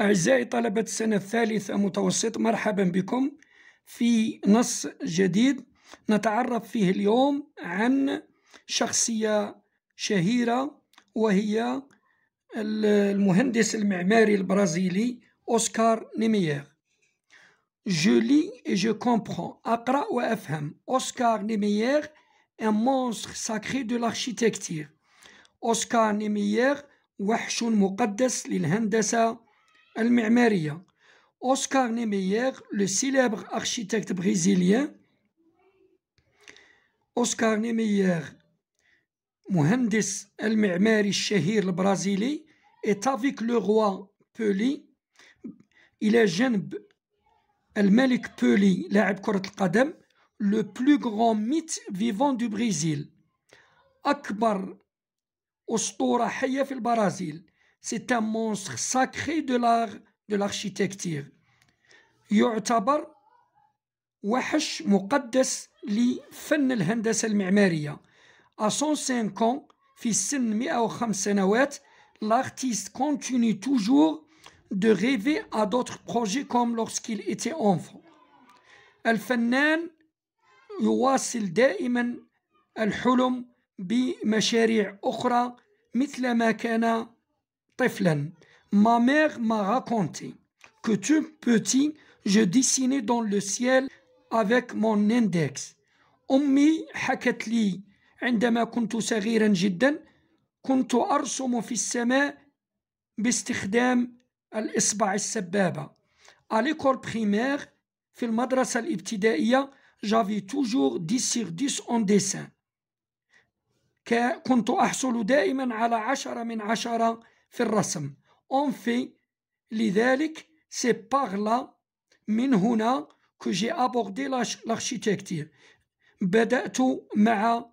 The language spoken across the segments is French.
أعزائي طلبة السنة الثالثة متوسط، مرحبا بكم في نص جديد نتعرف فيه اليوم عن شخصية شهيرة، وهي المهندس المعماري البرازيلي أوسكار نيميير. Je lis et je comprends. أقرأ وأفهم. أوسكار نيميير un monstre sacré de l'architecture. أوسكار نيميير وحش مقدس للهندسة المعمارية. Oscar Niemeyer, le célèbre architecte brésilien. Oscar Niemeyer, مهندس المعماري الشهير البرازيلي, est avec le roi Pelé. إلى جنب الملك بولي لاعب كرة القدم. Le plus grand mythe vivant du Brésil. أكبر أسطورة حية في البرازيل. C'est un monstre sacré de l'art de l'architecture. يعتبر وحش مقدس لفن الهندسة المعمارية. À 105 ans, في سن 105 سنوات, l'artiste continue toujours de rêver à d'autres projets comme lorsqu'il était enfant. الفنان يواصل دائما الحلم بمشاريع أخرى مثل ما كان طفلا. Ma mère m'a raconté que tout petit, je dessinais dans le ciel avec mon index. أمي حكت لي عندما كنت صغيرا جدا كنت أرسم في السماء باستخدام الإصبع السبابة. À l'école primaire, في المدرسة الابتدائية, j'avais toujours 10 sur 10 en dessin. كنت أحصل دائما على 10 من 10 في الرسم. En fait, لذلك c'est par là, من هنا, que j'ai abordé l'architecture. بدأت مع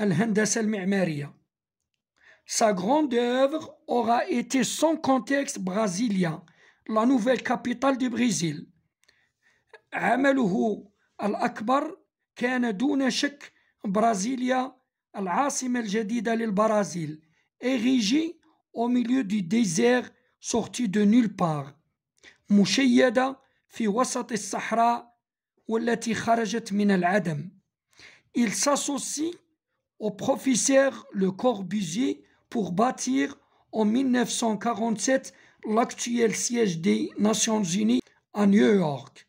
الهندسة المعمارية. Sa grande œuvre aura été son contexte brésilien, la nouvelle capitale du Brésil. عمله الأكبر كان دون شك برازيليا, العاصمة الجديدة للبرازيل, érigée au milieu du désert sorti de nulle part, مشيدة في وسط الصحراء والتي خرجت من العدم. Il s'associe au professeur Le Corbusier pour bâtir en 1947 l'actuel siège des Nations Unies à New York.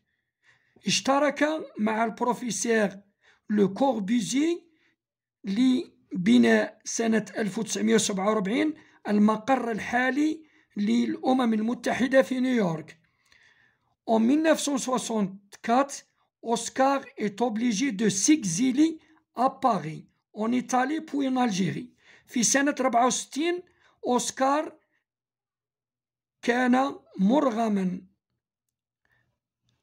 اشترك مع البروفيسور لو كوربوزي لبناء سنة 1947 المقر الحالي للأمم المتحدة في نيويورك. En 1964, Oscar est obligé de s'exiler à Paris, en Italie puis en Algérie. في سنة 64 أوسكار كان مرغما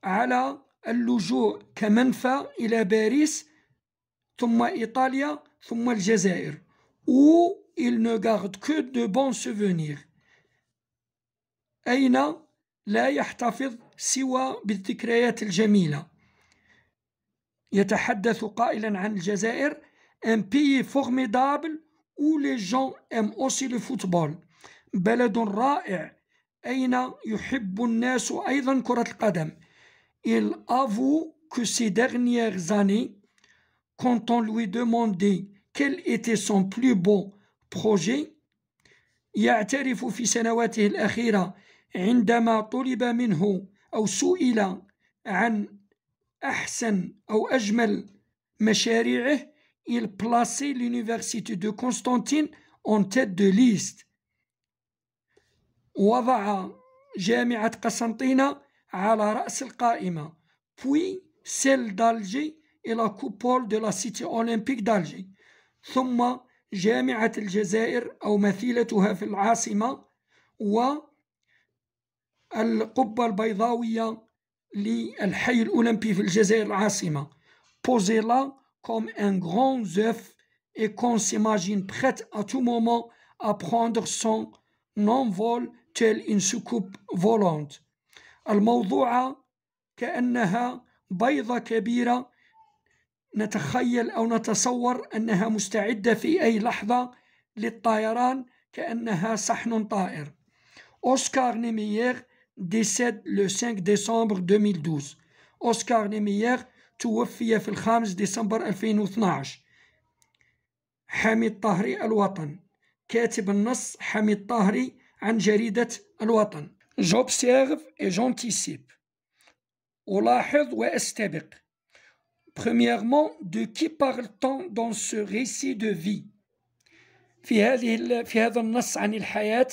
على اللجوء كمنفى إلى باريس ثم إيطاليا ثم الجزائر, où il ne garde que de bons souvenirs. أين لا يحتفظ سوى بالذكريات الجميلة. يتحدث قائلا عن الجزائر, un pays formidable où les gens aiment aussi le football. بلد رائع أين يحب الناس أيضا كرة القدم. Il avoue que ces dernières années, quand on lui demandait quel était son plus beau projet, يعترف في سنواته الأخيرة عندما طلب منه أو سئل عن أحسن أو أجمل مشاريعه, il plaçait l'université de Constantine en tête de liste. وضع جامعة قسنطينة على رأس القائمة, puis celle d'Alger et la coupole de la cité olympique d'Alger, ثم جامعة الجزائر أو مثيلتها في العاصمة والقبة البيضاوية للحي الأولمبي في الجزائر العاصمة. Posez là comme un grand œuf et qu'on s'imagine prête à tout moment à prendre son envol telle une soucoupe volante. الموضوعة كأنها بيضة كبيرة نتخيل أو نتصور أنها مستعدة في أي لحظة للطيران كأنها صحن طائر. Oscar Niemeyer décède le 5 décembre 2012. أوسكار نيميير توفي في 5 ديسمبر 2012. حميد طاهري الوطن. كاتب النص حميد طاهري عن جريدة الوطن. J'observe et j'anticipe. ألاحظ وأستبق. Premièrement, de qui parle-t-on dans ce récit de vie؟ في هذا النص عن الحياة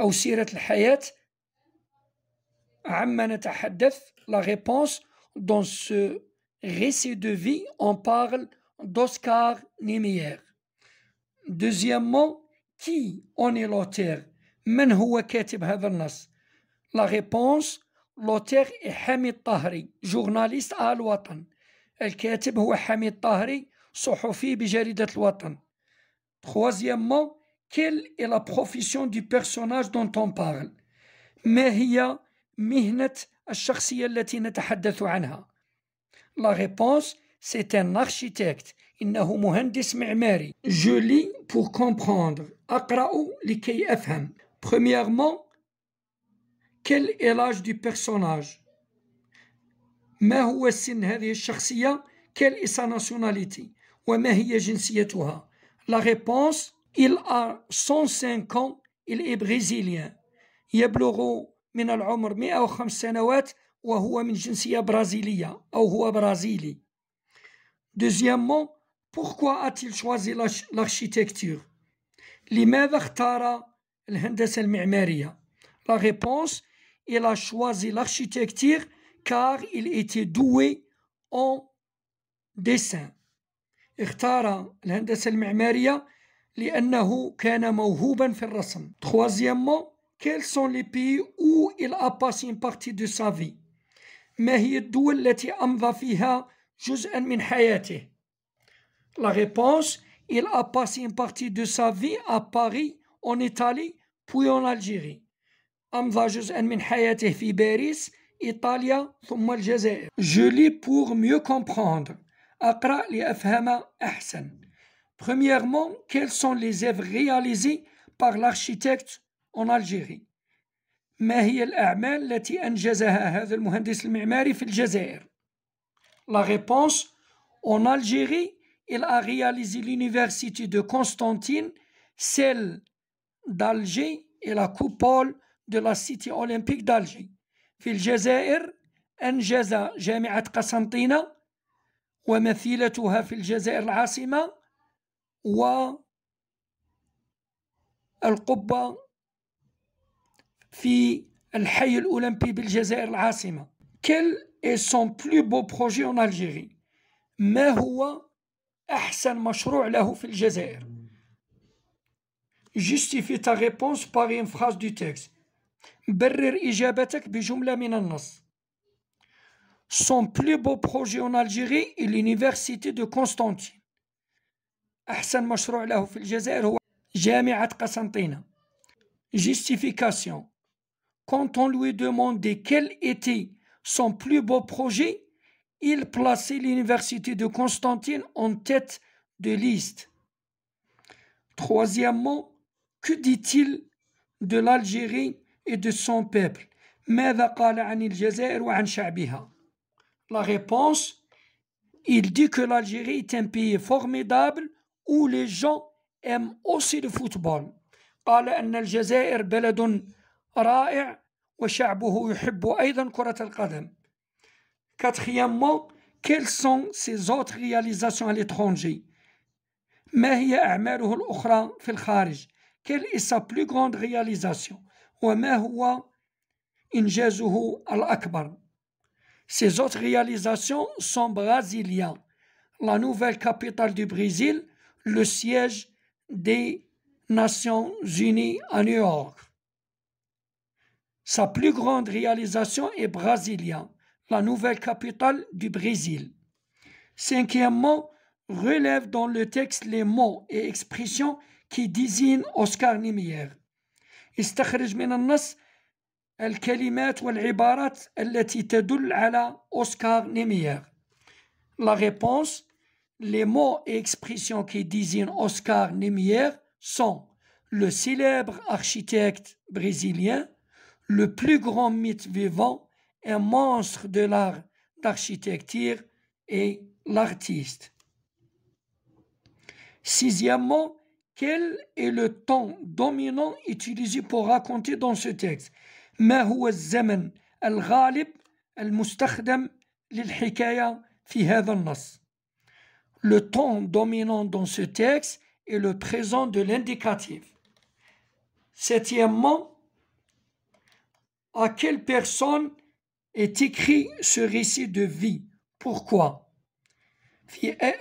أو سيرة الحياة عما نتحدث. La réponse, dans ce récit de vie, on parle d'Oscar Niemeyer. Deuxièmement, qui en est l'auteur؟ من هو كاتب هذا النص؟ La réponse, l'auteur est حميد طاهري, journaliste à الوطن. الكاتب هو حميد طاهري, صحفي بجريدة الوطن. Troisièmement, quelle est la profession du personnage dont on parle؟ ما هي مهنة الشخصية التي نتحدث عنها؟ La réponse, c'est un architecte. إنه مهندس معماري. Je lis pour comprendre. أقرأ لكي أفهم. Premièrement, quel est l'âge du personnage؟ ما هو سن هذه الشخصية؟ Quelle est sa nationalité؟ وما هي جنسيتها؟ La réponse, il a 105 ans, il est brésilien. يبلغ من العمر 105 سنوات وهو من جنسية برازيلية أو هو برازيلي. Deuxièmement, pourquoi a-t-il choisi l'architecture؟ لماذا اختار الهندسة المعمارية؟ La réponse, il a choisi l'architecture car il était doué en dessin. اختار الهندسة المعمارية لأنه كان موهوبا في الرسم. Troisièmement, quels sont les pays où il a passé une partie de sa vie؟ ما هي الدول التي أمضى فيها جزءا من حياته؟ La réponse, il a passé une partie de sa vie à Paris, en Italie, puis en Algérie. أمضى جزءا من حياته في باريس، إيطاليا، ثم الجزائر. Je lis pour mieux comprendre. أقرأ لأفهم أحسن. Premièrement, quelles sont les œuvres réalisées par l'architecte en Algérie؟ ما هي الأعمال التي أنجزها هذا المهندس المعماري في الجزائر؟ La réponse, en Algérie, il a réalisé l'université de Constantine, celle d'Alger et la coupole de la cité olympique d'Alger. في الجزائر أنجز جامعة قسنطينة ومثيلتها في الجزائر العاصمة والقبة في الحي الأولمبي بالجزائر العاصمة. Quel est son plus beau projet en Algérie؟ ما هو أحسن مشروع له في الجزائر؟ Justifie ta réponse par une phrase du texte. برر إجابتك بجملة من النص. Son plus beau projet en Algérie est l'université de Constantine. أحسن مشروع له في الجزائر هو جامعة قسنطينة. Justification. Quand on lui demandait quel était son plus beau projet, il plaçait l'université de Constantine en tête de liste. Troisièmement, que dit-il de l'Algérie et de son peuple؟ ماذا قال عن الجزائر وعن شعبها؟ La réponse, il dit que l'Algérie est un pays formidable où les gens aiment aussi le football. قال أن الجزائر بلد رائع وشعبه يحب أيضا كرة القدم. Quatrièmement, quelles sont ses autres réalisations à l'étranger؟ ما هي أعماله الأخرى في الخارج؟ Quelle est sa plus grande réalisation؟ وما هو إنجازه الأكبر؟ Ses autres réalisations sont brésiliennes. La nouvelle capitale du Brésil, le siège des Nations Unies à New York. Sa plus grande réalisation est brésilienne, la nouvelle capitale du Brésil. Cinquièmement, relève dans le texte les mots et expressions qui désignent Oscar Niemeyer. استخرج من النص الكلمات والعبارات التي تدل على أوسكار نيميير. La réponse, les mots et expressions qui désignent Oscar Niemeyer sont le célèbre architecte brésilien, le plus grand mythe vivant, un monstre de l'art d'architecture et l'artiste. Sixièmement, quel est le temps dominant utilisé pour raconter dans ce texte? ما هو الزمن الغالب المستخدم للحكاية في هذا النص? Le temps dominant dans ce texte est le présent de l'indicatif. Septièmement, à quelle personne est écrit ce récit de vie? Pourquoi?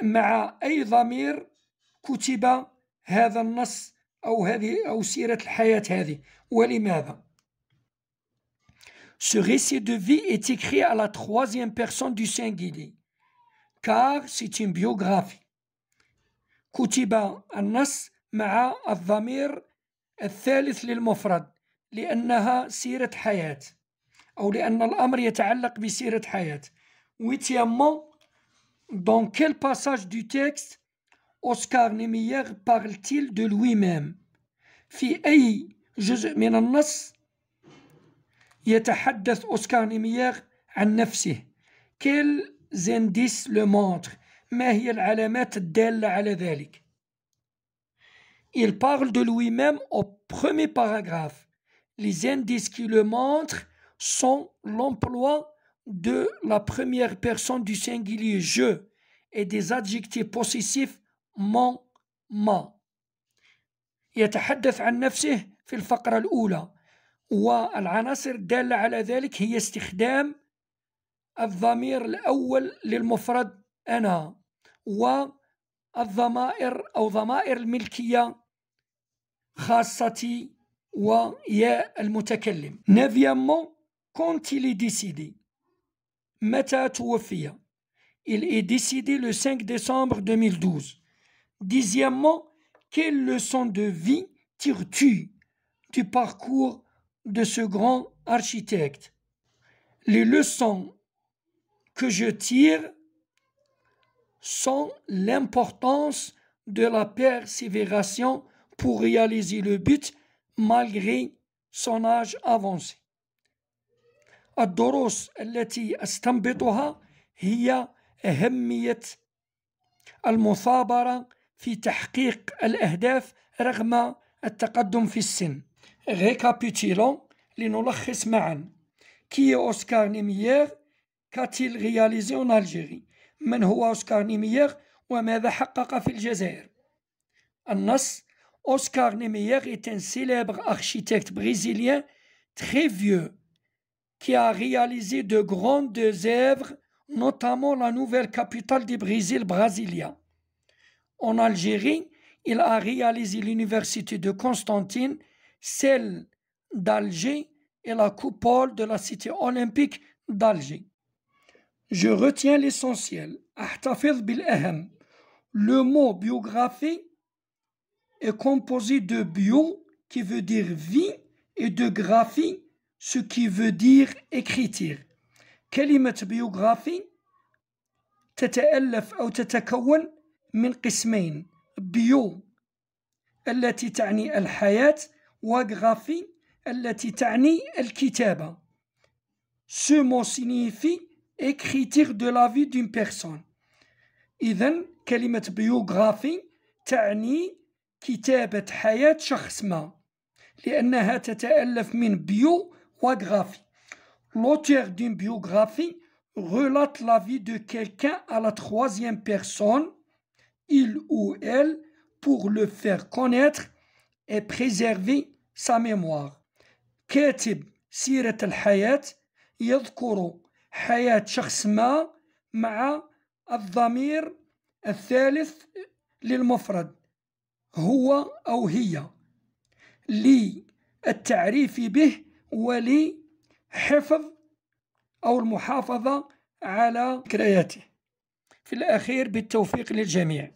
مع أي ضمير كتب هذا النص أو سيرة الحياة هذه ولماذا؟ Ce récit de vie est écrit à la troisième personne du singulier car c'est une biographie. كتب النص مع الضمير الثالث للمفرد لأنها سيرة حياة أو لأن الأمر يتعلق بسيرة حياة. Huitièmement, dans quel passage du texte Oscar Niemeyer parle-t-il de lui-même? في أي جزء من النص يتحدث أوسكار نيميير عن نفسه؟ Quels indices le montrent? ما هي العلامات الدالة على ذلك؟ Il parle de lui-même au premier paragraphe. Les indices qui le montrent sont l'emploi de la première personne du singulier je et des adjectifs possessifs mon, ma. يتحدث عن نفسه في الفقرة الأولى والعناصر الدالة على ذلك هي استخدام الضمير الأول للمفرد أنا والضمائر أو ضمائر الملكية خاصتي ويا المتكلم. Neuvièmement, quand il est décédé متى توفي? Il est décédé le 5 décembre 2012. Dixièmement, quelle leçon de vie tires-tu du parcours de ce grand architecte? Les leçons que je tire sont l'importance de la persévération pour réaliser le but malgré son âge avancé. الدروس التي أستنبطها هي أهمية المثابرة في تحقيق الأهداف رغم التقدم في السن. Récapitulons لنلخص معا. Qui est Oscar Niemeyer? Qu'a-t-il réalisé en Algérie? من هو أوسكار نيميير وماذا حقق في الجزائر؟ النص Oscar Niemeyer est un célèbre architecte brésilien très vieux qui a réalisé de grandes œuvres, notamment la nouvelle capitale du Brésil, Brasilia. En Algérie, il a réalisé l'université de Constantine, celle d'Alger et la coupole de la cité olympique d'Alger. Je retiens l'essentiel. أحتفظ بالأهم. Le mot biographie est composé de bio qui veut dire vie et de graphie ce qui veut dire écriture. كلمة biographie تتألف أو تتكون من قسمين bio التي تعني الحياة وغرافي التي تعني الكتابة. Ce mot signifie écriture de la vie d'une personne. إذن كلمة بيوغرافي تعني كتابة حياة شخص ما لأنها تتألف من بيو وغرافي. L'auteur d'une biographie relate la vie de quelqu'un à la troisième personne, il ou elle, pour le faire connaître et préserver sa mémoire. كاتب سيرة الحياة يذكر حياة شخص ما مع الضمير الثالث للمفرد هو أو هي للتعريف به ولحفظ أو المحافظة على ذكرياته. في الأخير بالتوفيق للجميع.